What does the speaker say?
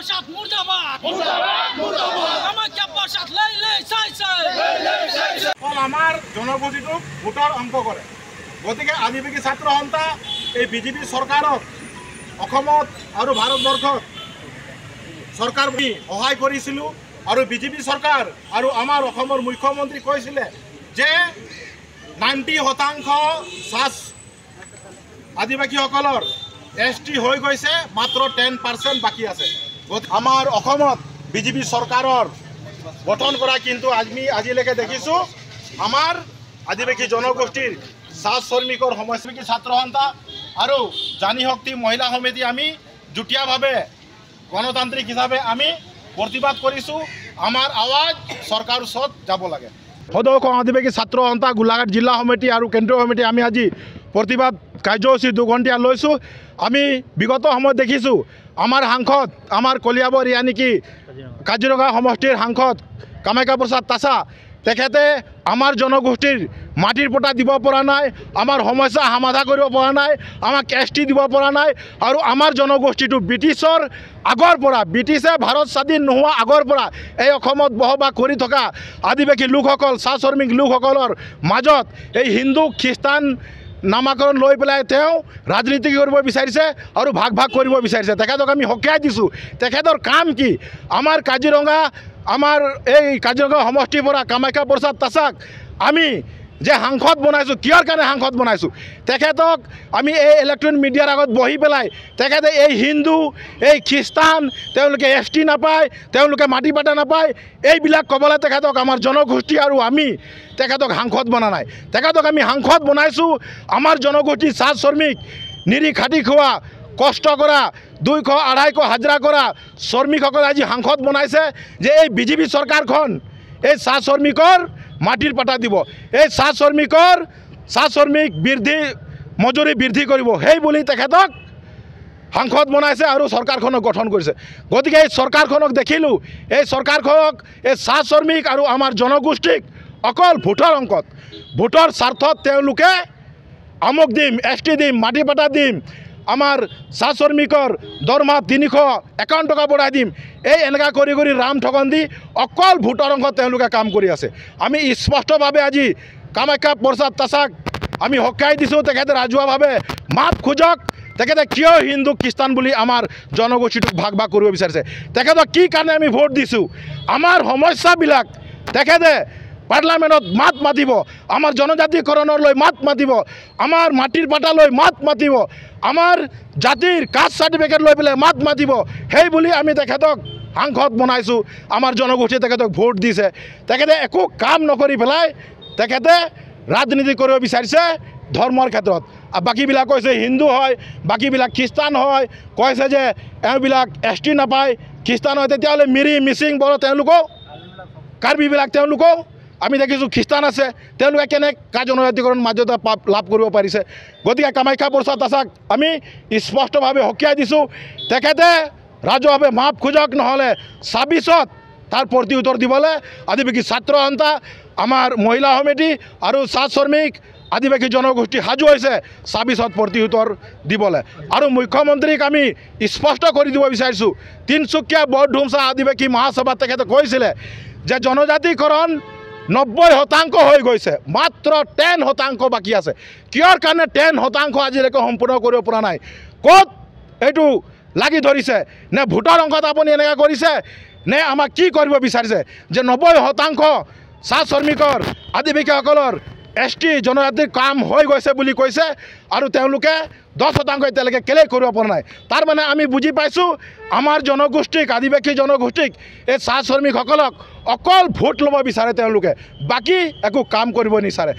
প্ৰসাদ মুৰ্দাবাদ মুৰ্দাবাদ মুৰ্দাবাদ কামাখ্যা প্ৰসাদ লাই লাই চাইছে আমাৰ জনগোষ্ঠীটোক ভোটৰ অংক কৰে গতিকে আদিবাসী ছাত্ৰ সন্থা এই বিজেপি চৰকাৰক অসমত আৰু ভাৰতবৰ্ষত চৰকাৰ সহায় কৰিছিলোঁ আৰু বিজেপি চৰকাৰ আৰু আমাৰ অসমৰ মুখ্যমন্ত্ৰী কৈছিলে যে 90% চাচ আদিবাসীসকলৰ ST হৈ গৈছে মাত্ৰ 10% বাকী আছে আমাৰ অসমত বিজেপি চৰকাৰৰ গঠন কৰা কিন্তু আজিলৈকে দেখিছোঁ আমাৰ আদিবাসী জনগোষ্ঠীৰ চাচ শ্ৰমিকৰ সমস্যা ছাত্ৰ সন্থা আৰু জানি শক্তি মহিলা সমিতি আমি যুটীয়াভাৱে গণতান্ত্ৰিক হিচাপে আমি প্ৰতিবাদ কৰিছোঁ আমাৰ আৱাজ চৰকাৰৰ ওচৰত যাব লাগে সদৌ আদিবাসী ছাত্ৰ সন্থা গোলাঘাট জিলা সমিতি আৰু কেন্দ্ৰীয় সমিতি আমি আজি প্ৰতিবাদ কাৰ্যসূচী 2 ঘণ্টা লৈছোঁ আমি বিগত সময়ত দেখিছোঁ আমাৰ সাংসদ আমাৰ কলিয়াবৰ ইয়ানিকি কাজিৰঙা সমষ্টিৰ সাংসদ কামাখ্যা প্ৰসাদ তাছা তেখেতে আমাৰ জনগোষ্ঠীৰ মাটিৰ পটা দিব পৰা নাই আমাৰ সমস্যা সমাধান কৰিব পৰা নাই আমাক ST দিব পৰা নাই আৰু আমাৰ জনগোষ্ঠীটো ব্ৰিটিছৰ আগৰ পৰা ব্ৰিটিছে ভাৰত স্বাধীন নোহোৱা আগৰ পৰা এই অসমত বসবাস কৰি থকা আদিবাসী লোকসকল চাহ শ্ৰমিক লোকসকলৰ মাজত এই হিন্দু খ্ৰীষ্টান নামাকৰণ লৈ পেলাই তেওঁ ৰাজনীতি কৰিব বিচাৰিছে আৰু ভাগ ভাগ কৰিব বিচাৰিছে তেখেতক আমি সকীয়াই দিছোঁ তেখেতৰ কাম কি আমাৰ কাজিৰঙা আমাৰ এই কাজিৰঙা সমষ্টিৰ পৰা কামাখ্যা প্ৰসাদ তাছাক আমি যে সাংসদ বনাইছোঁ কিয়ৰ কাৰণে সাংসদ বনাইছোঁ তেখেতক আমি এই ইলেক্ট্ৰনিক মিডিয়াৰ আগত বহি পেলাই তেখেতে এই হিন্দু এই খ্ৰীষ্টান তেওঁলোকে ST নাপায় তেওঁলোকে মাটি পাটা নাপায় এইবিলাক ক'বলৈ তেখেতক আমাৰ জনগোষ্ঠী আৰু আমি তেখেতক সাংসদ বনা নাই তেখেতক আমি সাংসদ বনাইছোঁ আমাৰ জনগোষ্ঠী চাহ শ্ৰমিক নিৰি খাটি খোৱা কষ্ট কৰা 200-250 হাজিৰা কৰা শ্ৰমিকসকলে আজি সাংসদ বনাইছে যে এই বিজেপি চৰকাৰখন এই চাহ শ্ৰমিকৰ মাটিৰ পাটা দিব এই চাহ শ্ৰমিক বৃদ্ধি মজুৰি বৃদ্ধি কৰিব সেই বুলি তেখেতক সাংসদ বনাইছে আৰু চৰকাৰখনক গঠন কৰিছে গতিকে এই চৰকাৰখনক দেখিলোঁ এই চৰকাৰখনক এই চাহ শ্ৰমিক আৰু আমাৰ জনগোষ্ঠীক অকল ভোটৰ অংকত ভোটৰ স্বাৰ্থত তেওঁলোকে আমুক দিম ST দিম মাটি পাটা দিম আমাৰ চাহ শ্ৰমিকৰ দৰমহা 351 টকা বঢ়াই দিম এই এনেকুৱা কৰি কৰি ৰাম ঠগন দি অকল ভোটৰ অংকত তেওঁলোকে কাম কৰি আছে আমি স্পষ্টভাৱে আজি কামাখ্যা প্ৰসাদ তাছাক আমি সকীয়াই দিছোঁ তেখেতে ৰাজহুৱাভাৱে মাপ খোজক তেখেতে কিয় হিন্দু খ্ৰীষ্টান বুলি আমাৰ জনগোষ্ঠীটোক ভাগ ভাগ কৰিব বিচাৰিছে তেখেতক কি কাৰণে আমি ভোট দিছোঁ আমাৰ সমস্যাবিলাক তেখেতে পাৰ্লামেণ্টত মাত মাতিব আমাৰ জনজাতিকৰণৰ মাত মাতিব আমাৰ মাটিৰ পাটালৈ মাত মাতিব আমাৰ জাতিৰ কাষ্ট চাৰ্টিফিকেট লৈ পেলাই মাত মাতিব সেই বুলি আমি তেখেতক সাংসদ বনাইছোঁ আমাৰ জনগোষ্ঠীয়ে তেখেতক ভোট দিছে তেখেতে একো কাম নকৰি পেলাই তেখেতে ৰাজনীতি কৰিব বিচাৰিছে ধৰ্মৰ ক্ষেত্ৰত বাকীবিলাক কৈছে হিন্দু হয় বাকীবিলাক খ্ৰীষ্টান হয় কৈছে যে এওঁবিলাক ST নাপায় খ্ৰীষ্টান হয় তেতিয়াহ'লে মিৰি মিচিং বড়ো তেওঁলোকো কাৰ্বিবিলাক তেওঁলোকো আমি দেখিছোঁ খ্ৰীষ্টান আছে তেওঁলোকে কেনেকৈ জনজাতিকৰণ মৰ্যাদা লাভ কৰিব পাৰিছে গতিকে কামাখ্যা প্ৰসাদ তাছাক আমি স্পষ্টভাৱে সকীয়াই দিছোঁ তেখেতে ৰাজহুৱাভাৱে মাপ খোজক নহ'লে 26ত তাৰ প্ৰতি উত্তৰ দিবলৈ আদিবাসী ছাত্ৰ সন্থা আমাৰ মহিলা সমিতি আৰু চাহ শ্ৰমিক আদিবাসী জনগোষ্ঠী সাজু হৈছে 26ত প্ৰতি উত্তৰ দিবলৈ আৰু মুখ্যমন্ত্ৰীক আমি স্পষ্ট কৰি দিব বিচাৰিছোঁ তিনিচুকীয়া বৰধুমচা আদিবাসী মহাসভাত তেখেতে কৈছিলে যে জনজাতিকৰণ 90% হৈ গৈছে মাত্ৰ 10% বাকী আছে কিয়ৰ কাৰণে 10% আজিলৈকে সম্পূৰ্ণ কৰিব পৰা নাই ক'ত এইটো লাগি ধৰিছে নে ভোটৰ অংকত আপুনি এনেকৈ কৰিছে নে আমাক কি কৰিব বিচাৰিছে যে 90% চাহ শ্ৰমিকৰ আদিবাসীসকলৰ ST জনজাতিৰ কাম হৈ গৈছে বুলি কৈছে আৰু তেওঁলোকে 10% এতিয়ালৈকে কেলেই কৰিব পৰা নাই তাৰমানে আমি বুজি পাইছোঁ আমাৰ জনগোষ্ঠীক আদিবাসী জনগোষ্ঠীক এই চাহ শ্ৰমিকসকলক অকল ভোট ল'ব বিচাৰে তেওঁলোকে বাকী একো কাম কৰিব নিচাৰে